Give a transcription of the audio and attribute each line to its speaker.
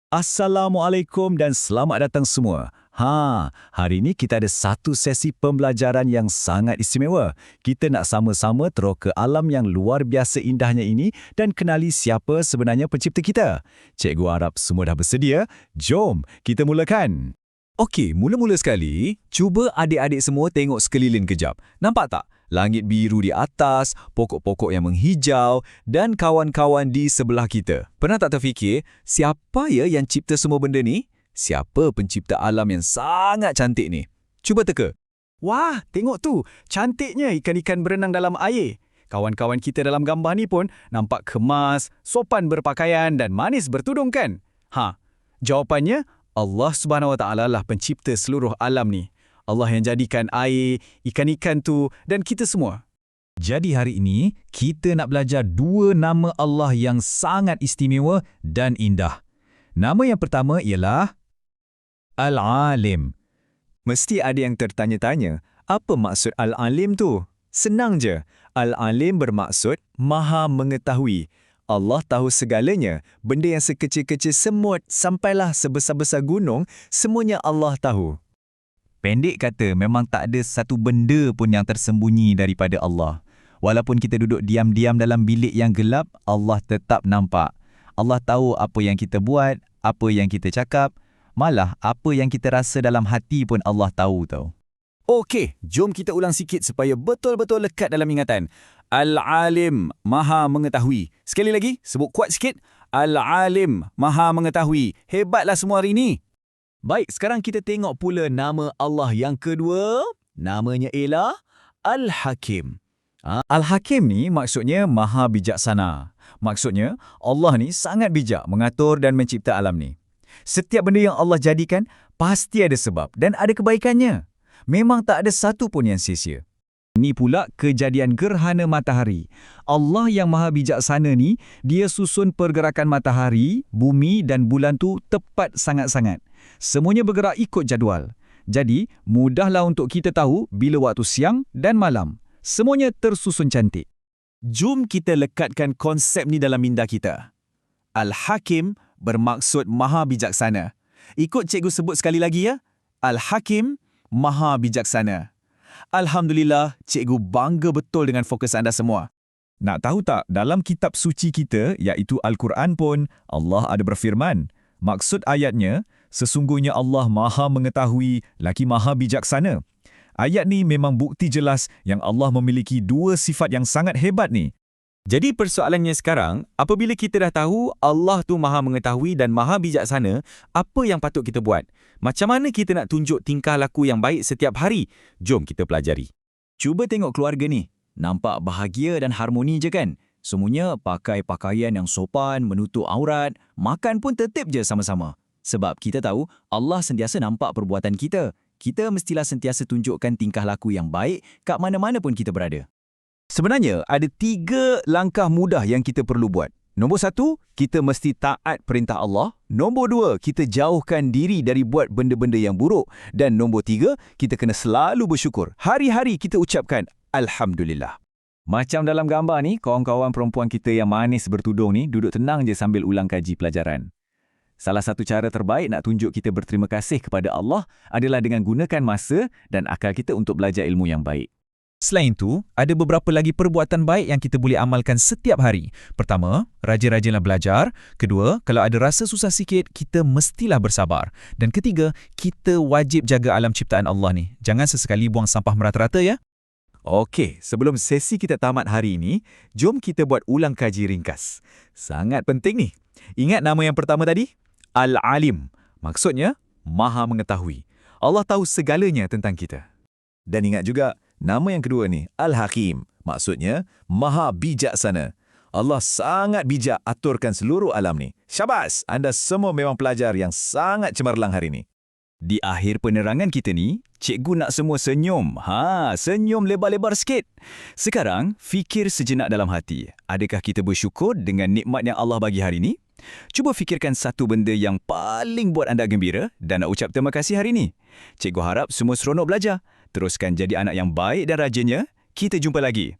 Speaker 1: Assalamualaikum dan selamat datang semua. Hari ini kita ada satu sesi pembelajaran yang sangat istimewa. Kita nak sama-sama teroka alam yang luar biasa indahnya ini dan kenali siapa sebenarnya pencipta kita. Cikgu harap semua dah bersedia. Jom kita mulakan.
Speaker 2: Okey, mula-mula sekali, cuba adik-adik semua tengok sekeliling kejap. Nampak tak? Langit biru di atas, pokok-pokok yang menghijau dan kawan-kawan di sebelah kita. Pernah tak terfikir, siapa ya yang cipta semua benda ni? Siapa pencipta alam yang sangat cantik ni? Cuba teka.
Speaker 1: Wah, tengok tu. Cantiknya ikan-ikan berenang dalam air. Kawan-kawan kita dalam gambar ni pun nampak kemas, sopan berpakaian dan manis bertudung kan? Jawapannya, Allah Subhanahu Wa Taala lah pencipta seluruh alam ni. Allah yang jadikan air, ikan-ikan tu dan kita semua. Jadi hari ini, kita nak belajar dua nama Allah yang sangat istimewa dan indah. Nama yang pertama ialah Al-Alim.
Speaker 2: Mesti ada yang tertanya-tanya, apa maksud Al-Alim tu? Senang je. Al-Alim bermaksud Maha Mengetahui. Allah tahu segalanya. Benda yang sekecil-kecil semut sampailah sebesar-besar gunung, semuanya Allah tahu.
Speaker 3: Pendek kata, memang tak ada satu benda pun yang tersembunyi daripada Allah. Walaupun kita duduk diam-diam dalam bilik yang gelap, Allah tetap nampak. Allah tahu apa yang kita buat, apa yang kita cakap, malah apa yang kita rasa dalam hati pun Allah tahu tau.
Speaker 1: Okey, jom kita ulang sikit supaya betul-betul lekat dalam ingatan. Al-Alim, Maha Mengetahui. Sekali lagi, sebut kuat sikit. Al-Alim, Maha Mengetahui. Hebatlah semua hari ini. Baik, sekarang kita tengok pula nama Allah yang kedua. Namanya ialah Al-Hakim. Al-Hakim ni maksudnya Maha Bijaksana. Maksudnya, Allah ni sangat bijak mengatur dan mencipta alam ni. Setiap benda yang Allah jadikan, pasti ada sebab dan ada kebaikannya. Memang tak ada satu pun yang sia-sia. Ini pula kejadian gerhana matahari. Allah yang Maha Bijaksana ni, dia susun pergerakan matahari, bumi dan bulan tu tepat sangat-sangat. Semuanya bergerak ikut jadual. Jadi, mudahlah untuk kita tahu bila waktu siang dan malam. Semuanya tersusun cantik. Jom kita lekatkan konsep ni dalam minda kita. Al-Hakim bermaksud Maha Bijaksana. Ikut cikgu sebut sekali lagi ya. Al-Hakim, Maha Bijaksana. Alhamdulillah, cikgu bangga betul dengan fokus anda semua. Nak tahu tak, dalam kitab suci kita, iaitu Al-Quran pun, Allah ada berfirman. Maksud ayatnya, sesungguhnya Allah Maha Mengetahui lagi Maha Bijaksana. Ayat ni memang bukti jelas yang Allah memiliki dua sifat yang sangat hebat ni.
Speaker 2: Jadi persoalannya sekarang, apabila kita dah tahu Allah tu Maha Mengetahui dan Maha Bijaksana, apa yang patut kita buat? Macam mana kita nak tunjuk tingkah laku yang baik setiap hari? Jom kita pelajari.
Speaker 1: Cuba tengok keluarga ni. Nampak bahagia dan harmoni je kan? Semuanya pakai pakaian yang sopan, menutup aurat, makan pun tertib je sama-sama. Sebab kita tahu Allah sentiasa nampak perbuatan kita. Kita mestilah sentiasa tunjukkan tingkah laku yang baik kat mana-mana pun kita berada.
Speaker 2: Sebenarnya, ada 3 langkah mudah yang kita perlu buat. Nombor 1, kita mesti taat perintah Allah. Nombor 2, kita jauhkan diri dari buat benda-benda yang buruk. Dan nombor 3, kita kena selalu bersyukur. Hari-hari kita ucapkan Alhamdulillah.
Speaker 1: Macam dalam gambar ni, kawan-kawan perempuan kita yang manis bertudung ni duduk tenang je sambil ulang kaji pelajaran. Salah satu cara terbaik nak tunjuk kita berterima kasih kepada Allah adalah dengan gunakan masa dan akal kita untuk belajar ilmu yang baik.
Speaker 3: Selain itu, ada beberapa lagi perbuatan baik yang kita boleh amalkan setiap hari. Pertama, rajin-rajinlah belajar. Kedua, kalau ada rasa susah sikit, kita mestilah bersabar. Dan ketiga, kita wajib jaga alam ciptaan Allah ni. Jangan sesekali buang sampah merata-rata ya.
Speaker 2: Okey, sebelum sesi kita tamat hari ini, jom kita buat ulang kaji ringkas. Sangat penting ni. Ingat nama yang pertama tadi? Al-Alim. Maksudnya, Maha Mengetahui. Allah tahu segalanya tentang kita. Dan ingat juga, nama yang kedua ni, Al-Hakim. Maksudnya, Maha Bijaksana. Allah sangat bijak aturkan seluruh alam ni. Syabas, anda semua memang pelajar yang sangat cemerlang hari ni.
Speaker 1: Di akhir penerangan kita ni, cikgu nak semua senyum. Senyum lebar-lebar sikit. Sekarang, fikir sejenak dalam hati. Adakah kita bersyukur dengan nikmat yang Allah bagi hari ni? Cuba fikirkan satu benda yang paling buat anda gembira dan nak ucap terima kasih hari ni. Cikgu harap semua seronok belajar. Teruskan jadi anak yang baik dan rajinnya. Kita jumpa lagi.